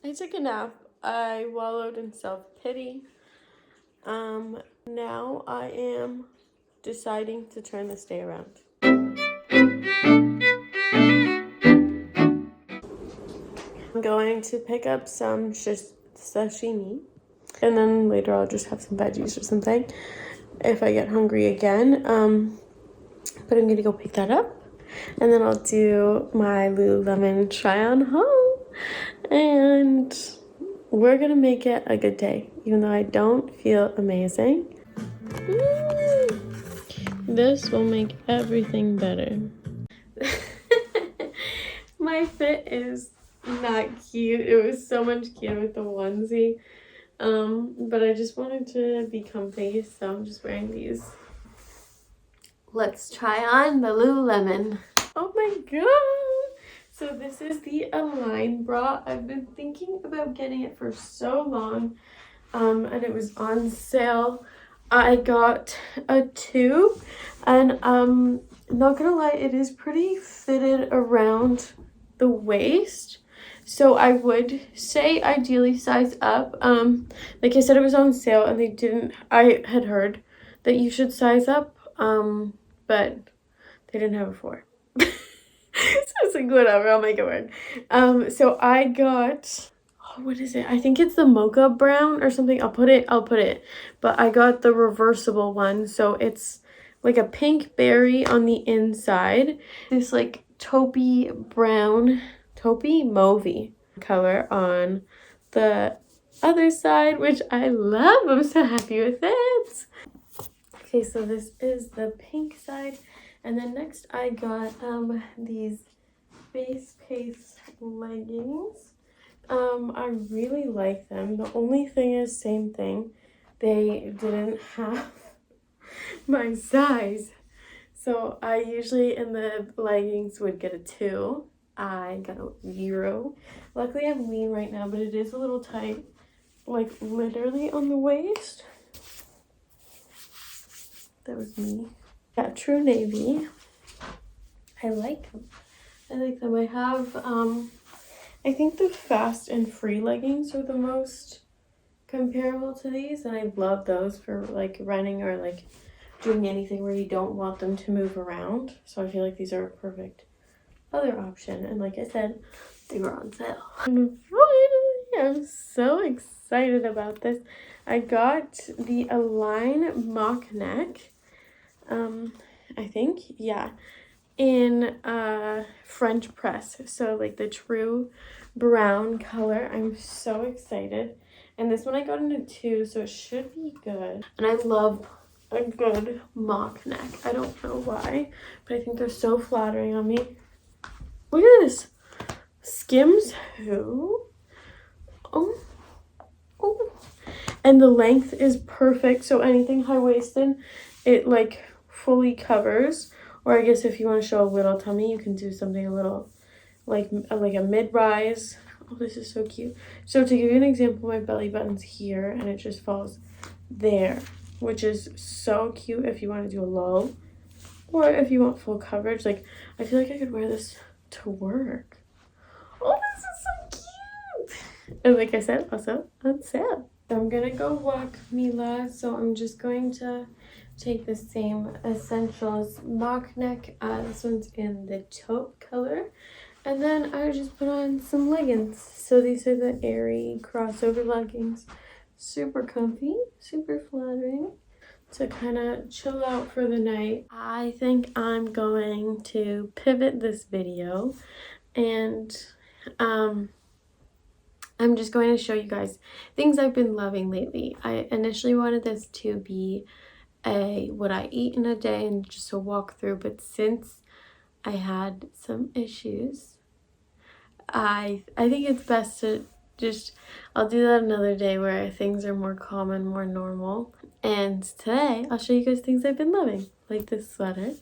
I took a nap. I wallowed in self-pity. Now I am deciding to turn this day around. I'm going to pick up some sashimi, and then later I'll just have some veggies or something if I get hungry again. But I'm gonna go pick that up, and then I'll do my Lululemon try on haul, and we're gonna make it a good day, even though I don't feel amazing. This will make everything better. My fit is not cute. It was so much cuter with the onesie. But I just wanted to be comfy, so I'm just wearing these. Let's try on the Lululemon. Oh my god! So this is the Align bra. I've been thinking about getting it for so long, and it was on sale. I got a 2, and not gonna lie, it is pretty fitted around the waist. So I would say ideally size up. Like I said, it was on sale, and I had heard that you should size up, but they didn't have a 4. So it's like, whatever, I'll make it work. So I got, what is it? I think it's the mocha brown or something. I'll put it. But I got the reversible one. So it's like a pink berry on the inside. This like taupey mauvey color on the other side, which I love. I'm so happy with it. Okay, so this is the pink side. And then next I got these base pace leggings. I really like them. The only thing is, same thing, they didn't have my size. So I usually in the leggings would get a 2. I got a 0. Luckily I'm lean right now, but it is a little tight, like literally on the waist. That was me. Yeah, true navy. I like them. I have, I think the fast and free leggings are the most comparable to these, and I love those for like running or like doing anything where you don't want them to move around. So I feel like these are a perfect other option, and like I said, they were on sale. And finally, I'm so excited about this. I got the Align mock neck, I think, yeah, in French press, so like the true brown color. I'm so excited, and this one I got in a 2, so it should be good. And I love a good mock neck. I don't know why, but I think they're so flattering on me. Look at this. Skims who? Oh. And the length is perfect, so anything high-waisted, it like fully covers. Or I guess if you want to show a little tummy, you can do something a little like a mid-rise. Oh, this is so cute. So to give you an example, my belly button's here and it just falls there, which is so cute if you want to do a low, or if you want full coverage. Like, I feel like I could wear this to work. Oh, this is so cute. And like I said, also on sale. So I'm gonna go walk Mila, so I'm just going to take the same Essentials mock neck. This one's in the taupe color. And then I just put on some leggings. So these are the airy crossover leggings. Super comfy, super flattering to kind of chill out for the night. I think I'm going to pivot this video, and I'm just going to show you guys things I've been loving lately. I initially wanted this to be what I eat in a day and just a walkthrough, but since I had some issues, I think it's best to just, I'll do that another day where things are more calm and more normal. And today I'll show you guys things I've been loving, like this sweater,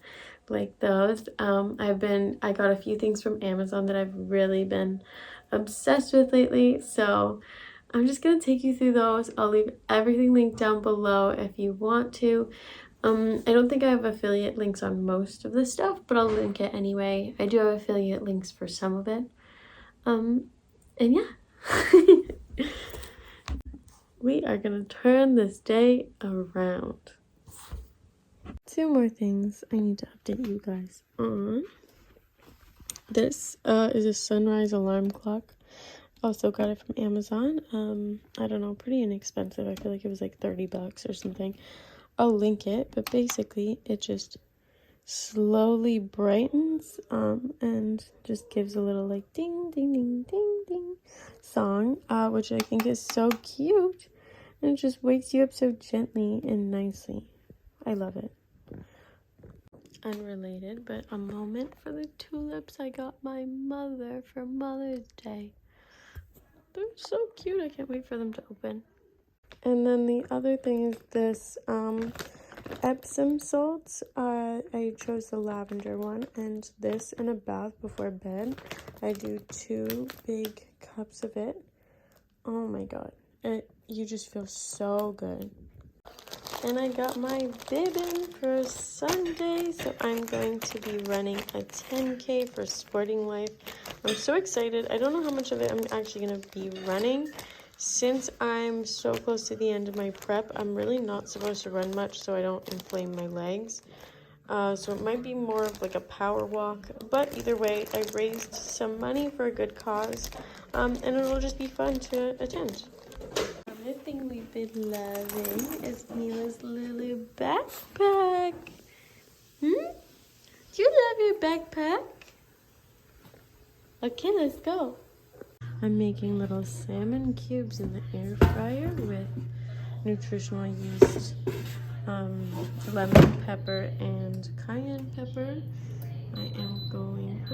like those. I got a few things from Amazon that I've really been obsessed with lately, so I'm just gonna take you through those. I'll leave everything linked down below if you want to. I don't think I have affiliate links on most of this stuff, but I'll link it anyway. I do have affiliate links for some of it. And yeah, We are gonna turn this day around. Two more things I need to update you guys on. This is a sunrise alarm clock. Also got it from Amazon. I don't know, pretty inexpensive. I feel like it was like 30 bucks or something. I'll link it, but basically it just slowly brightens and just gives a little like ding ding ding ding ding song, which I think is so cute, and it just wakes you up so gently and nicely. I love it. Unrelated, but a moment for the tulips I got my mother for Mother's Day. They're so cute. I can't wait for them to open. And then the other thing is this Epsom salts. I chose the lavender one, and this in a bath before bed. I do 2 big cups of it. Oh my god. You just feel so good. And I got my bib in for Sunday, so I'm going to be running a 10K for Sporting Life. I'm so excited. I don't know how much of it I'm actually going to be running. Since I'm so close to the end of my prep, I'm really not supposed to run much so I don't inflame my legs. So it might be more of like a power walk, but either way, I raised some money for a good cause, and it'll just be fun to attend. Another thing we've been loving is Mila's Lulu backpack. Do you love your backpack? Okay, let's go. I'm making little salmon cubes in the air fryer with nutritional yeast, lemon pepper, and cayenne pepper. I'm going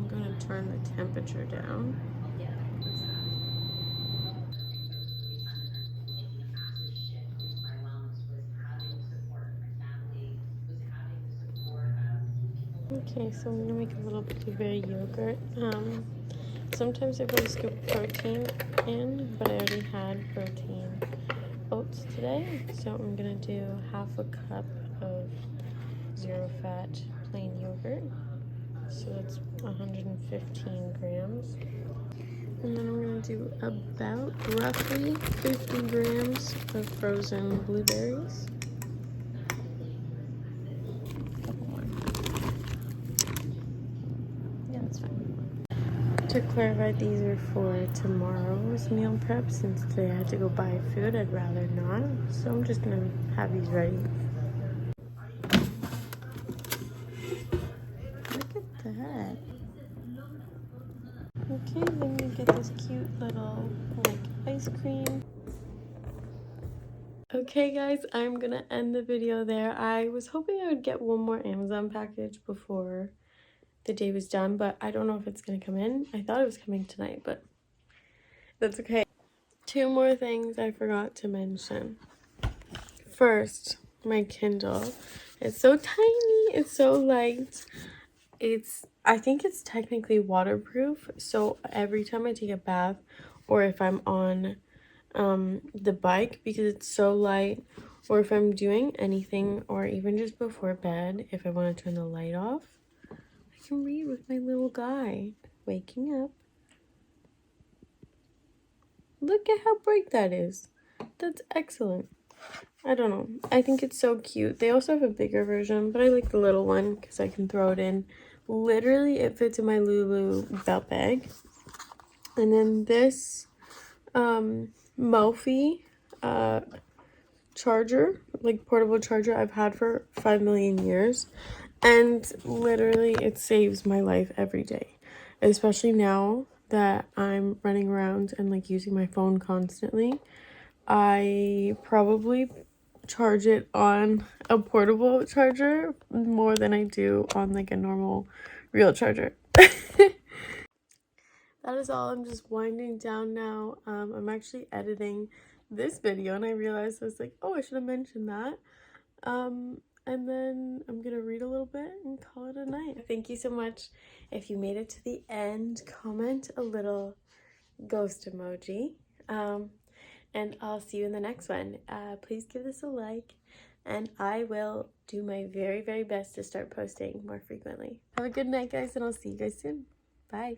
to turn the temperature down. Okay, so I'm gonna make a little blueberry yogurt. Sometimes I put a scoop of protein in, but I already had protein oats today, so I'm gonna do half a cup of zero fat plain yogurt. So that's 115 grams. And then I'm gonna do about roughly 50 grams of frozen blueberries. Yeah, that's fine. To clarify, these are for tomorrow's meal prep. Since today I had to go buy food, I'd rather not. So I'm just gonna have these ready. Look at that. Okay, then you get this cute little like ice cream. Okay guys, I'm gonna end the video there. I was hoping I would get one more Amazon package before the day was done, but I don't know if it's gonna come in. I thought it was coming tonight, but that's okay. 2 more things I forgot to mention. First, my Kindle. It's so tiny, it's so light. I think it's technically waterproof, so every time I take a bath or if I'm on the bike, because it's so light, or if I'm doing anything, or even just before bed, if I want to turn the light off, I can read with my little guy waking up. Look at how bright that is. That's excellent. I don't know. I think it's so cute. They also have a bigger version, but I like the little one because I can throw it in. Literally, it fits in my Lulu belt bag. And then this Mophie charger, like portable charger, I've had for 5 million years. And literally, it saves my life every day. Especially now that I'm running around and like using my phone constantly. I probably charge it on a portable charger more than I do on like a normal real charger. That is all. I'm just winding down now. I'm actually editing this video and I realized I was like, oh, I should have mentioned that. And then I'm gonna read a little bit and call it a night. Thank you so much. If you made it to the end, comment a little ghost emoji. And I'll see you in the next one. Please give this a like, and I will do my very, very best to start posting more frequently. Have a good night, guys, and I'll see you guys soon. Bye.